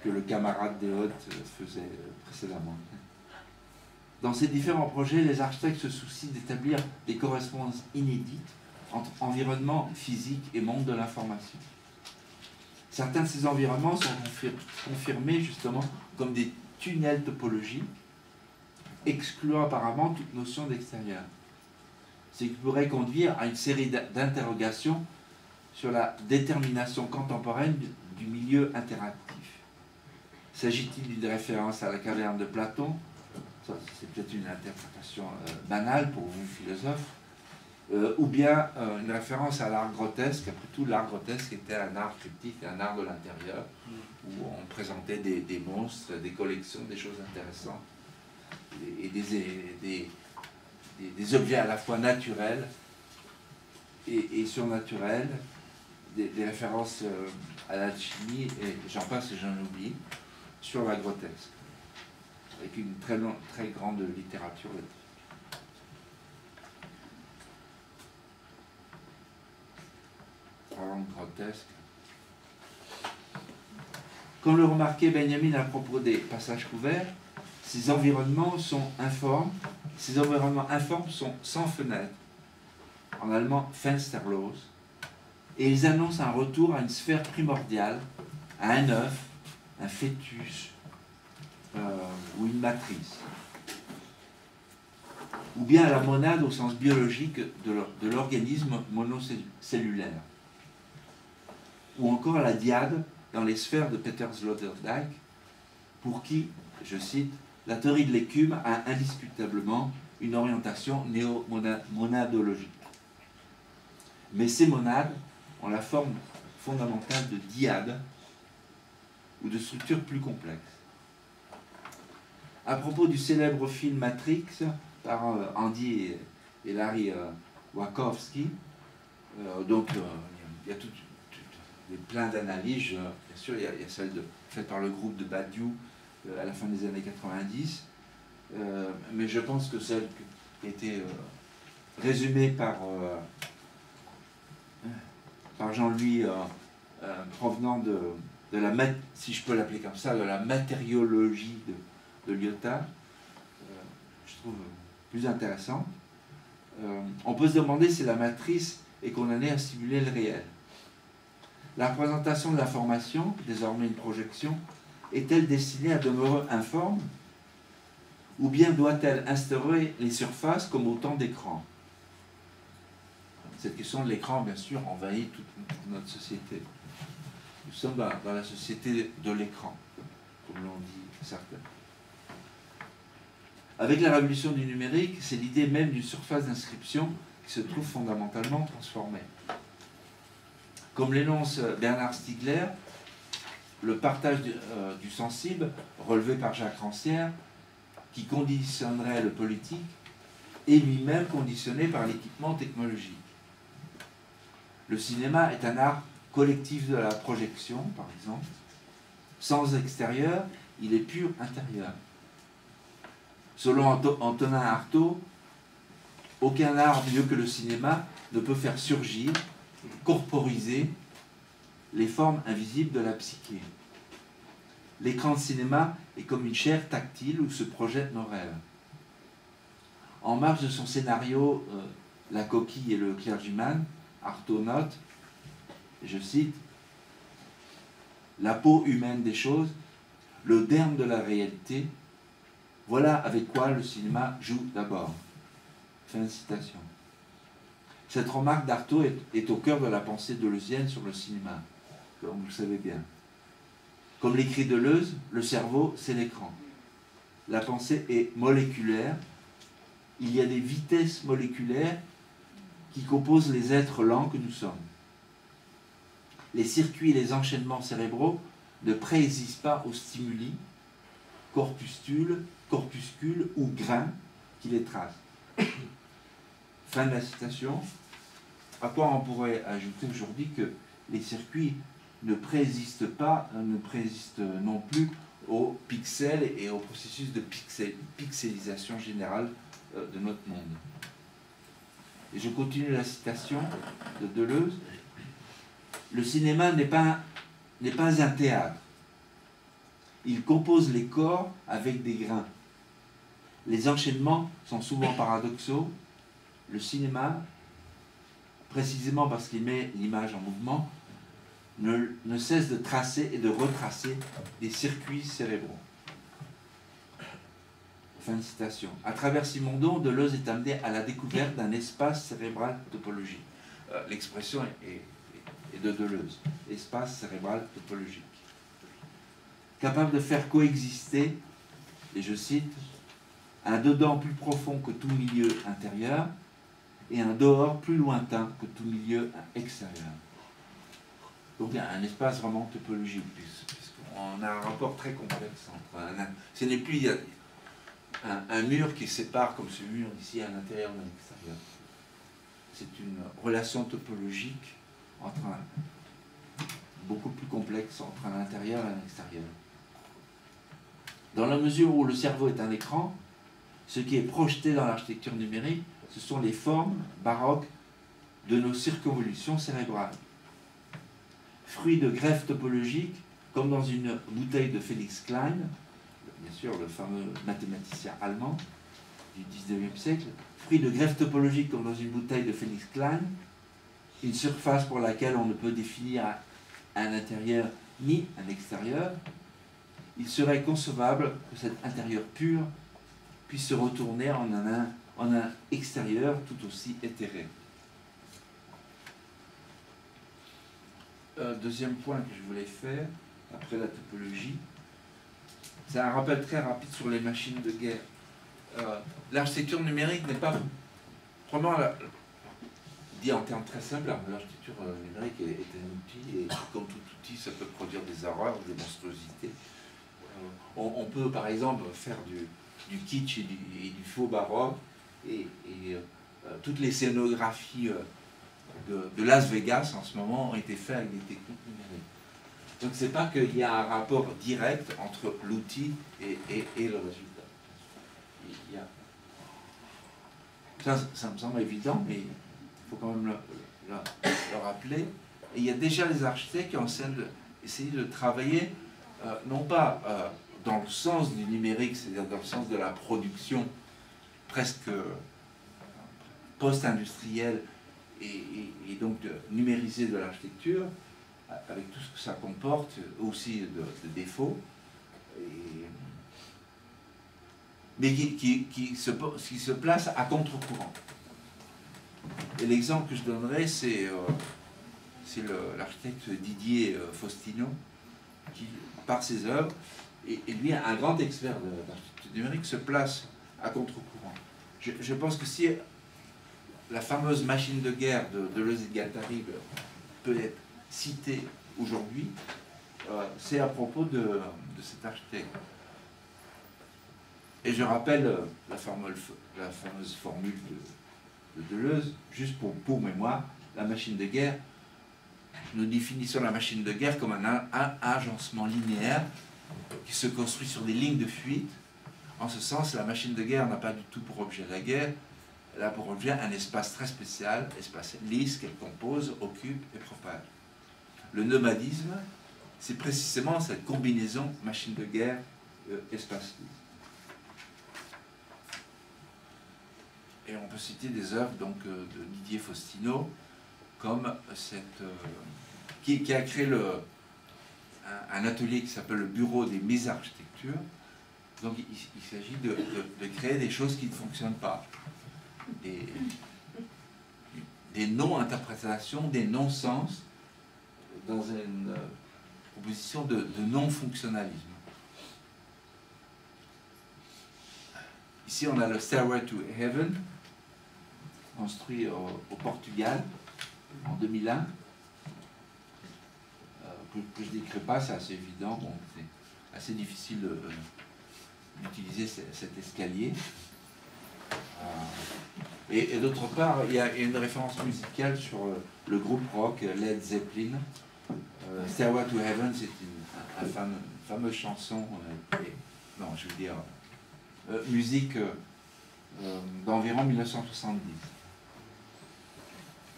que le camarade des Hôtes faisait précédemment. Dans ces différents projets, les architectes se soucient d'établir des correspondances inédites entre environnement physique et monde de l'information. Certains de ces environnements sont confirmés justement comme des tunnels topologiques, excluant apparemment toute notion d'extérieur. Ce qui pourrait conduire à une série d'interrogations sur la détermination contemporaine du milieu interactif. S'agit-il d'une référence à la caverne de Platon? C'est peut-être une interprétation banale pour vous, philosophes, ou bien une référence à l'art grotesque. Après tout, l'art grotesque était un art cryptique, un art de l'intérieur, où on présentait des monstres, des collections, des choses intéressantes, et des objets à la fois naturels et surnaturels, des références à l'alchimie, et j'en passe et j'en oublie, sur la grotesque, avec une très grande littérature là-dessus. Parlant de grotesque. Comme le remarquait Benjamin à propos des passages couverts, ces environnements sont informes. Ces environnements informes sont sans fenêtre, en allemand Fensterlos, et ils annoncent un retour à une sphère primordiale, à un œuf, un fœtus ou une matrice, ou bien à la monade au sens biologique de l'organisme monocellulaire, ou encore à la diade dans les sphères de Peter Sloterdijk, pour qui, je cite, la théorie de l'écume a indiscutablement une orientation néo-monadologique. Mais ces monades ont la forme fondamentale de dyades ou de structures plus complexes. À propos du célèbre film Matrix par Andy et Larry Wachowski, donc il y a plein d'analyses, bien sûr, il y a celle faite par le groupe de Badiou à la fin des années 90, mais je pense que celle qui a été résumée par Jean-Louis provenant de la, si je peux l'appeler comme ça, de la matériologie de Lyotard, je trouve plus intéressant. On peut se demander si la matrice est condamnée à simuler le réel. La représentation de l'information, désormais une projection, est-elle destinée à demeurer informe, ou bien doit-elle instaurer les surfaces comme autant d'écrans? Cette question de l'écran, bien sûr, envahit toute notre société. Nous sommes dans la société de l'écran, comme l'ont dit certains. Avec la révolution du numérique, c'est l'idée même d'une surface d'inscription qui se trouve fondamentalement transformée. Comme l'énonce Bernard Stiegler, le partage du sensible, relevé par Jacques Rancière, qui conditionnerait le politique, est lui-même conditionné par l'équipement technologique. Le cinéma est un art collectif de la projection, par exemple. Sans extérieur, il est pur intérieur. Selon Antonin Artaud, aucun art mieux que le cinéma ne peut faire surgir, corporiser les formes invisibles de la psyché. L'écran de cinéma est comme une chair tactile où se projettent nos rêves. En marge de son scénario La coquille et le clergyman, Artaud note, et je cite, « La peau humaine des choses, le derme de la réalité, voilà avec quoi le cinéma joue d'abord. » Fin de citation. Cette remarque d'Artaud est au cœur de la pensée deleuzienne sur le cinéma, comme vous le savez bien. Comme l'écrit Deleuze, le cerveau, c'est l'écran. La pensée est moléculaire. Il y a des vitesses moléculaires qui composent les êtres lents que nous sommes. Les circuits et les enchaînements cérébraux ne préexistent pas aux stimuli, corpuscules ou grains qui les tracent. Fin de la citation. À quoi on pourrait ajouter aujourd'hui que les circuits ne préexistent pas, ne préexistent non plus aux pixels et au processus de pixelisation générale de notre monde. Et je continue la citation de Deleuze. Le cinéma n'est pas un théâtre. Il compose les corps avec des grains. Les enchaînements sont souvent paradoxaux. Le cinéma, précisément parce qu'il met l'image en mouvement, ne cesse de tracer et de retracer des circuits cérébraux. Fin de citation. À travers Simondon, Deleuze est amené à la découverte d'un espace cérébral topologique. L'expression est de Deleuze. Espace cérébral topologique. Capable de faire coexister, et je cite, un dedans plus profond que tout milieu intérieur et un dehors plus lointain que tout milieu extérieur. Donc il y a un espace vraiment topologique, puisqu'on a un rapport très complexe entre ce n'est plus un mur qui sépare comme ce mur ici à l'intérieur et à l'extérieur. C'est une relation topologique beaucoup plus complexe entre l'intérieur et l'extérieur. Dans la mesure où le cerveau est un écran, ce qui est projeté dans l'architecture numérique, ce sont les formes baroques de nos circonvolutions cérébrales. Fruit de greffes topologiques, comme dans une bouteille de Felix Klein, bien sûr le fameux mathématicien allemand du XIXe siècle, fruit de greffes topologiques comme dans une bouteille de Felix Klein, une surface pour laquelle on ne peut définir un intérieur ni un extérieur, il serait concevable que cet intérieur pur puisse se retourner en un extérieur tout aussi éthéré. Deuxième point que je voulais faire, après la topologie, c'est un rappel très rapide sur les machines de guerre. L'architecture numérique n'est pas... Premièrement, dit en termes très simples, l'architecture numérique est un outil, et comme tout outil, ça peut produire des horreurs, des monstruosités. On peut, par exemple, faire du kitsch et du faux baroque, et toutes les scénographies de Las Vegas, en ce moment, ont été faites avec des techniques numériques. Donc, c'est pas qu'il y a un rapport direct entre l'outil et le résultat. Ça me semble évident, mais il faut quand même le rappeler. Et il y a déjà les architectes qui ont essayé de travailler, non pas dans le sens du numérique, c'est-à-dire dans le sens de la production presque post-industrielle et donc numérisée de l'architecture, avec tout ce que ça comporte, aussi de défauts, mais qui se place à contre-courant. Et l'exemple que je donnerai, c'est l'architecte Didier Faustino, qui, par ses œuvres, et lui, un grand expert de l'architecture numérique, se place à contre-courant. Je pense que si la fameuse machine de guerre de Deleuze et Guattari peut être cité aujourd'hui, c'est à propos de cet architecte. Et je rappelle la fameuse formule de Deleuze, juste pour mémoire, la machine de guerre. Nous définissons la machine de guerre comme un agencement linéaire qui se construit sur des lignes de fuite. En ce sens, la machine de guerre n'a pas du tout pour objet la guerre, elle a pour objet un espace très spécial, espace lisse qu'elle compose, occupe et propage. Le nomadisme, c'est précisément cette combinaison machine de guerre, espace lisse. Et on peut citer des œuvres donc, de Didier Faustino, comme cette, qui a créé un atelier qui s'appelle le Bureau des mises architecture. Donc il s'agit de créer des choses qui ne fonctionnent pas. Des non-interprétations, des non-sens, dans une proposition de non-fonctionnalisme. Ici, on a le Stairway to Heaven, construit au Portugal en 2001. Que je ne décris pas, c'est assez évident, bon, c'est assez difficile d'utiliser cet escalier. Et d'autre part, il y a une référence musicale sur le groupe rock Led Zeppelin. Stairway to Heaven, c'est une fameuse chanson, non, je veux dire, musique d'environ 1970.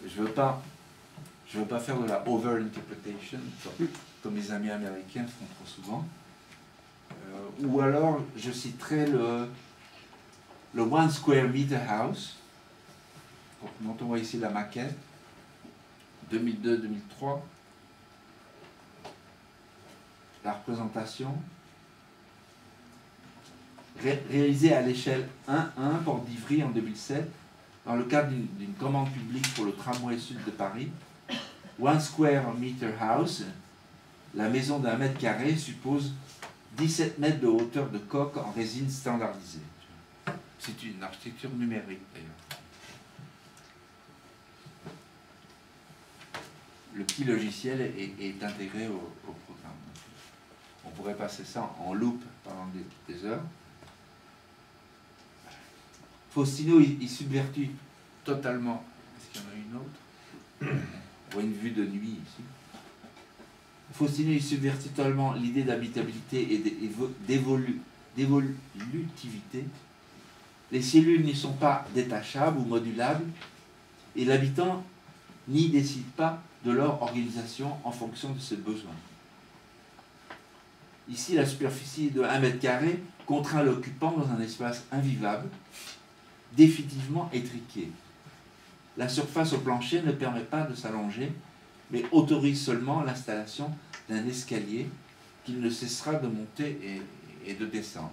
Je veux pas faire de la over-interpretation, comme les amis américains font trop souvent. Ou alors, je citerai le One Square Meter House, dont on voit ici la maquette, 2002-2003. La représentation, réalisée à l'échelle 1-1 Port d'Ivry en 2007, dans le cadre d'une commande publique pour le tramway sud de Paris. One Square Meter House, la maison d'1 mètre carré, suppose 17 mètres de hauteur de coque en résine standardisée. C'est une architecture numérique d'ailleurs. Le petit logiciel est intégré au programme. On pourrait passer ça en loop pendant des heures. Faustino, il subvertit totalement. Est-ce qu'il y en a une autre? On voit une vue de nuit ici. Faustino, il subvertit totalement l'idée d'habitabilité et d'évolutivité. Les cellules n'y sont pas détachables ou modulables, et l'habitant n'y décide pas de leur organisation en fonction de ses besoins. Ici, la superficie de 1 mètre carré contraint l'occupant dans un espace invivable, définitivement étriqué. La surface au plancher ne permet pas de s'allonger, mais autorise seulement l'installation d'un escalier qu'il ne cessera de monter et de descendre.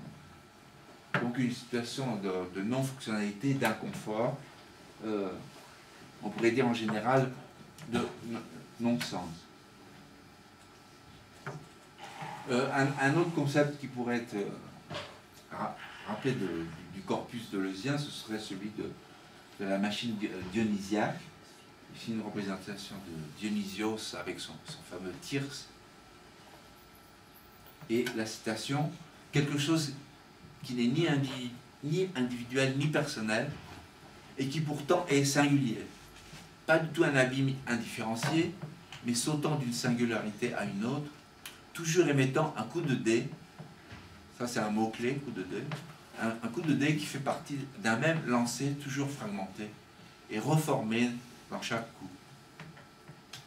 Donc une situation de non-fonctionnalité, d'inconfort, on pourrait dire en général de non-sens. Un autre concept qui pourrait être rappelé du corpus deleuzien, ce serait celui de la machine dionysiaque. Ici une représentation de Dionysios avec son fameux Thyrse. Et la citation, quelque chose qui n'est ni individuel ni personnel, et qui pourtant est singulier. Pas du tout un abîme indifférencié, mais sautant d'une singularité à une autre, toujours émettant un coup de dé, ça c'est un mot-clé, coup de dé, un coup de dé qui fait partie d'un même lancer toujours fragmenté et reformé dans chaque coup.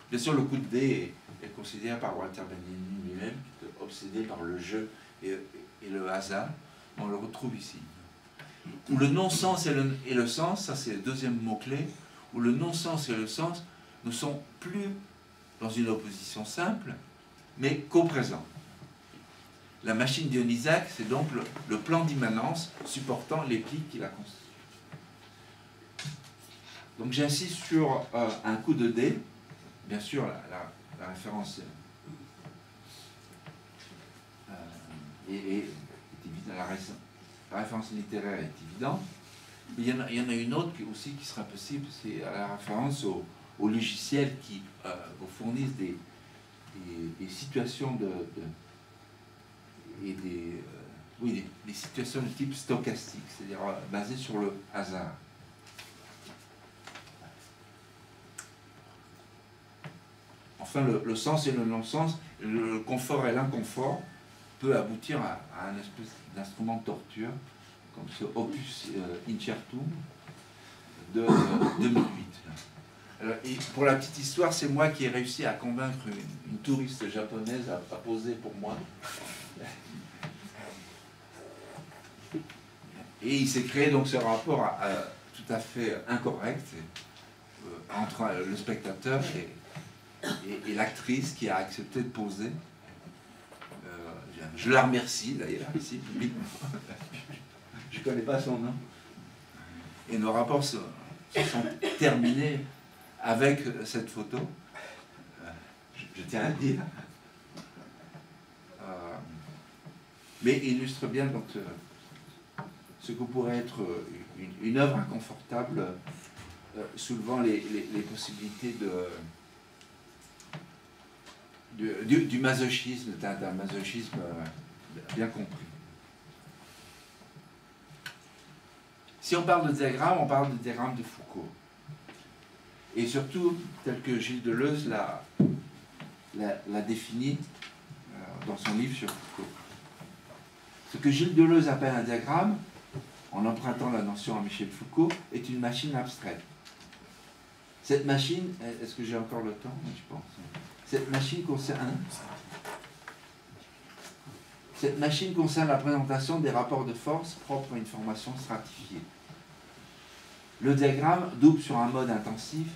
Bien sûr, le coup de dé est considéré par Walter Benjamin lui-même, qui est obsédé par le jeu et le hasard. On le retrouve ici. Où le non-sens et le sens, ça c'est le deuxième mot-clé, où le non-sens et le sens ne sont plus dans une opposition simple, mais co-présents. La machine dionysiaque, c'est donc le plan d'immanence supportant les plis qui la constituent. Donc j'insiste sur un coup de dé, bien sûr la référence est évidente, la référence littéraire est évidente, mais il y en a une autre aussi qui sera possible, c'est la référence aux logiciels qui vous fournissent des situations et des situations de type stochastique, c'est-à-dire basées sur le hasard. Enfin, le sens et le non-sens, le confort et l'inconfort peut aboutir à un espèce d'instrument de torture, comme ce opus incertum de 2008. Alors, et pour la petite histoire, c'est moi qui ai réussi à convaincre une touriste japonaise à poser pour moi. Et il s'est créé donc ce rapport tout à fait incorrect entre le spectateur et l'actrice qui a accepté de poser. Je la remercie d'ailleurs ici publiquement. Je ne connais pas son nom. Et nos rapports se sont terminés avec cette photo. Je tiens à le dire. Mais illustre bien donc ce que pourrait être une œuvre inconfortable, soulevant les possibilités du masochisme, d'un masochisme bien compris. Si on parle de diagramme, on parle de diagramme de Foucault. Et surtout, tel que Gilles Deleuze l'a défini dans son livre sur Foucault. Ce que Gilles Deleuze appelle un diagramme, en empruntant la notion à Michel Foucault, est une machine abstraite. Cette machine, est-ce que j'ai encore le temps? Je pense. Cette machine concerne la présentation des rapports de force propres à une formation stratifiée. Le diagramme double sur un mode intensif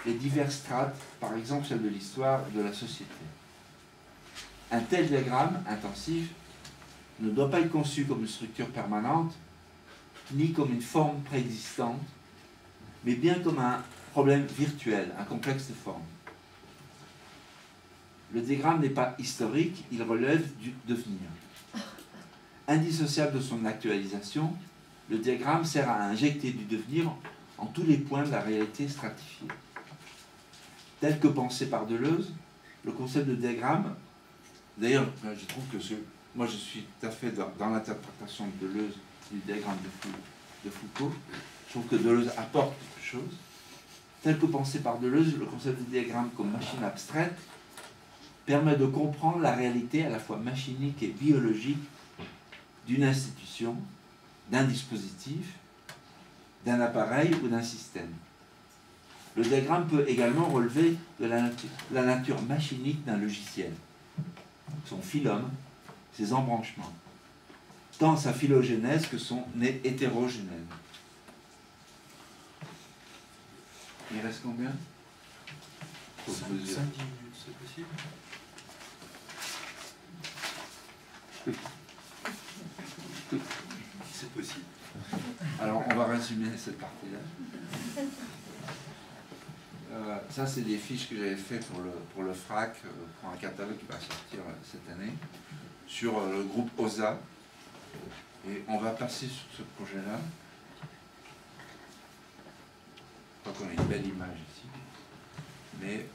les diverses strates, par exemple celle de l'histoire de la société. Un tel diagramme intensif ne doit pas être conçu comme une structure permanente, ni comme une forme préexistante, mais bien comme un problème virtuel, un complexe de formes. Le diagramme n'est pas historique, il relève du devenir. Indissociable de son actualisation, le diagramme sert à injecter du devenir en tous les points de la réalité stratifiée. Tel que pensé par Deleuze, le concept de diagramme, d'ailleurs, je trouve que moi je suis tout à fait dans l'interprétation de Deleuze du diagramme de Foucault, je trouve que Deleuze apporte quelque chose. Tel que pensé par Deleuze, le concept de diagramme comme machine abstraite permet de comprendre la réalité à la fois machinique et biologique d'une institution, d'un dispositif, d'un appareil ou d'un système. Le diagramme peut également relever de la nature machinique d'un logiciel, son phylum, ses embranchements, tant sa phylogénèse que son hétérogénèse. Il reste combien? 5-10 minutes, c'est possible? C'est possible. Alors, on va résumer cette partie-là. Ça, c'est des fiches que j'avais fait pour le FRAC, pour un catalogue qui va sortir cette année, sur le groupe OSA. Et on va passer sur ce projet-là. Je crois qu'on a une belle image ici. Mais